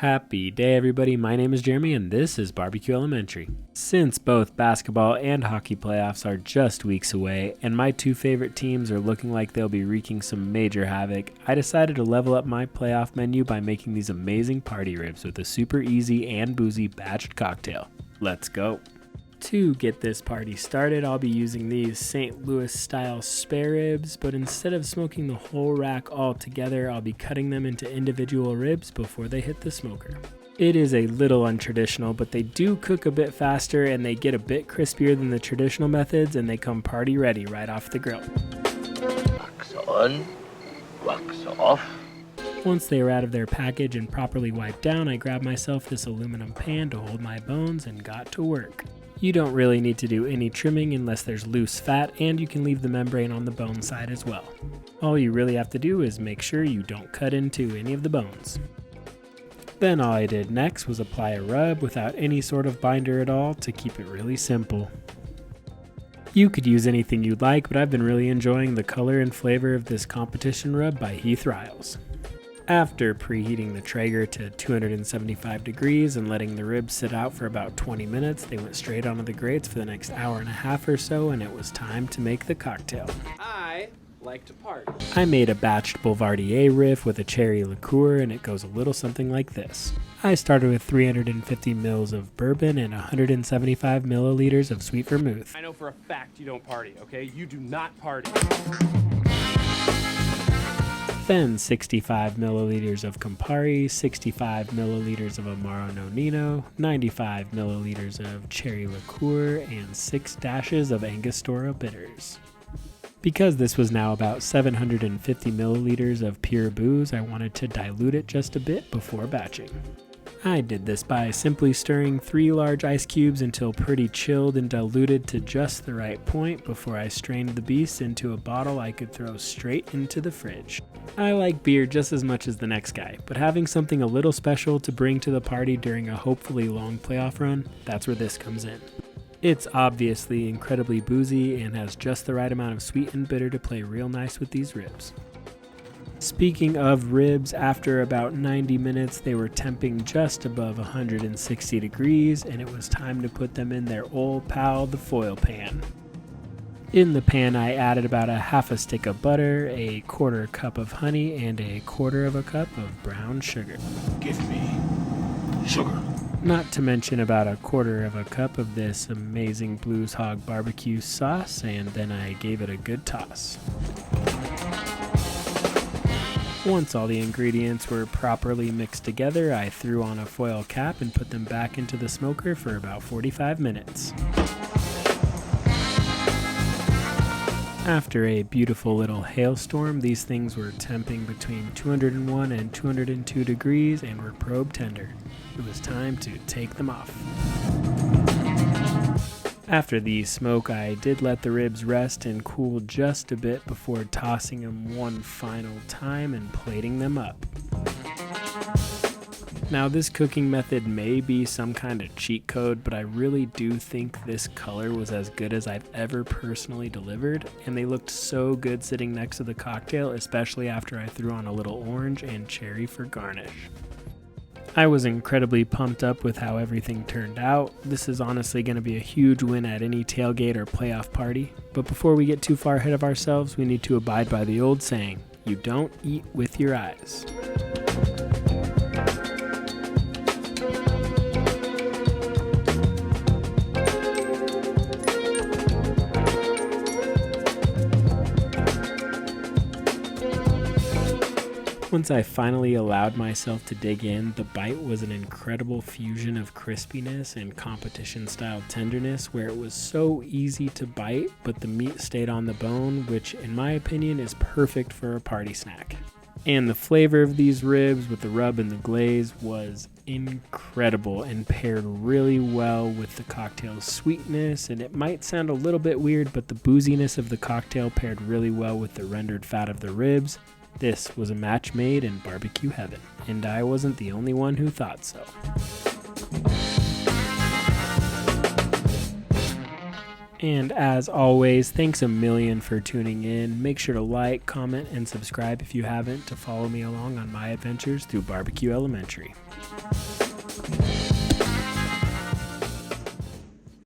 Happy day everybody, my name is Jeremy and this is Barbecue Elementary. Since both basketball and hockey playoffs are just weeks away and my two favorite teams are looking like they'll be wreaking some major havoc, I decided to level up my playoff menu by making these amazing party ribs with a super easy and boozy batched cocktail. Let's go! To get this party started, I'll be using these St. Louis style spare ribs, but instead of smoking the whole rack all together, I'll be cutting them into individual ribs before they hit the smoker. It is a little untraditional, but they do cook a bit faster and they get a bit crispier than the traditional methods and they come party ready right off the grill. Wax on, wax off. Once they are out of their package and properly wiped down, I grabbed myself this aluminum pan to hold my bones and got to work. You don't really need to do any trimming unless there's loose fat, and you can leave the membrane on the bone side as well. All you really have to do is make sure you don't cut into any of the bones. Then all I did next was apply a rub without any sort of binder at all to keep it really simple. You could use anything you'd like, but I've been really enjoying the color and flavor of this competition rub by Heath Riles. After preheating the Traeger to 275 degrees and letting the ribs sit out for about 20 minutes, they went straight onto the grates for the next hour and a half or so, and it was time to make the cocktail. I like to party. I made a batched Boulevardier riff with a cherry liqueur, and it goes a little something like this. I started with 350 mils of bourbon and 175 milliliters of sweet vermouth. I know for a fact you don't party, okay? You do not party. Then 65 milliliters of Campari, 65 milliliters of Amaro Nonino, 95 milliliters of cherry liqueur, and 6 dashes of Angostura bitters. Because this was now about 750 milliliters of pure booze, I wanted to dilute it just a bit before batching. I did this by simply stirring 3 large ice cubes until pretty chilled and diluted to just the right point before I strained the beast into a bottle I could throw straight into the fridge. I like beer just as much as the next guy, but having something a little special to bring to the party during a hopefully long playoff run, that's where this comes in. It's obviously incredibly boozy and has just the right amount of sweet and bitter to play real nice with these ribs. Speaking of ribs, after about 90 minutes they were temping just above 160 degrees and it was time to put them in their old pal, the foil pan. In the pan I added about a half a stick of butter, a quarter cup of honey, and a quarter of a cup of brown sugar. Give me sugar. Not to mention about a quarter of a cup of this amazing Blues Hog barbecue sauce, and then I gave it a good toss. Once all the ingredients were properly mixed together, I threw on a foil cap and put them back into the smoker for about 45 minutes. After a beautiful little hailstorm, these things were temping between 201 and 202 degrees and were probe tender. It was time to take them off. After the smoke, I did let the ribs rest and cool just a bit before tossing them one final time and plating them up. Now this cooking method may be some kind of cheat code, but I really do think this color was as good as I've ever personally delivered, and they looked so good sitting next to the cocktail, especially after I threw on a little orange and cherry for garnish. I was incredibly pumped up with how everything turned out. This is honestly going to be a huge win at any tailgate or playoff party, but before we get too far ahead of ourselves, we need to abide by the old saying, you don't eat with your eyes. Once I finally allowed myself to dig in, the bite was an incredible fusion of crispiness and competition-style tenderness where it was so easy to bite, but the meat stayed on the bone, which in my opinion is perfect for a party snack. And the flavor of these ribs with the rub and the glaze was incredible and paired really well with the cocktail's sweetness, and it might sound a little bit weird, but the booziness of the cocktail paired really well with the rendered fat of the ribs. This was a match made in barbecue heaven, and I wasn't the only one who thought so. And as always, thanks a million for tuning in. Make sure to like, comment, and subscribe if you haven't to follow me along on my adventures through Barbecue Elementary.